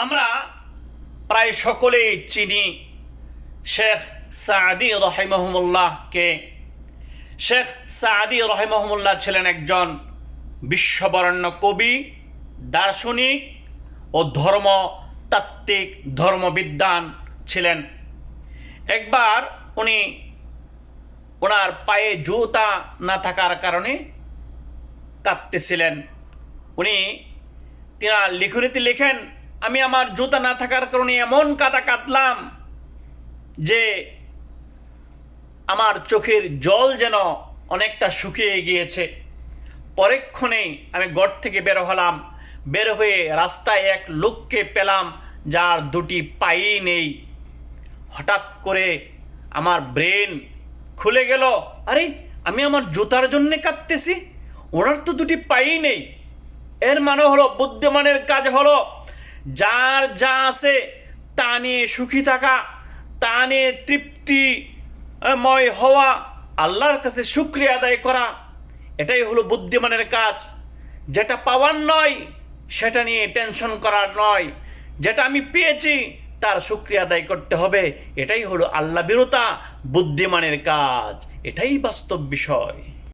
আমরা প্রায় সকলেই চিনি শেখ সাদি রহিমাহুমুল্লাহকে। শেখ সাদি রহিমাহুমুল্লাহ ছিলেন একজন বিশ্ববরেণ্য কবি, দার্শনিক ও ধর্মতাত্ত্বিক, ধর্মবিদ্বান ছিলেন। একবার উনি ওনার পায়ে জুতা না থাকার কারণে কাঁদতেছিলেন। উনি তিনার লিখনীতে লেখেন, আমি আমার জুতা না থাকার কারণে এমন কাঁদলাম যে আমার চোখের জল যেন অনেকটা শুকিয়ে গিয়েছে। পরেক্ষণেই আমি ঘর থেকে বের হলাম। বের হয়ে রাস্তায় এক লোককে পেলাম যার দুটি পাই নেই। হঠাৎ করে আমার ব্রেন খুলে গেল, আরে আমি আমার জুতার জন্যে কাঁদতেছি, ওনার তো দুটি পাই নেই। এর মানে হলো, বুদ্ধিমানের কাজ হলো যার যা আছে তা নিয়ে সুখী থাকা, তা নিয়ে তৃপ্তিময় হওয়া, আল্লাহর কাছে শুকরিয়া আদায় করা। এটাই হলো বুদ্ধিমানের কাজ। যেটা পাওয়ার নয় সেটা নিয়ে টেনশন করার নয়, যেটা আমি পেয়েছি তার শুকরিয়া আদায় করতে হবে। এটাই হলো আল্লাহ ভীরুতা, বুদ্ধিমানের কাজ। এটাই বাস্তব বিষয়।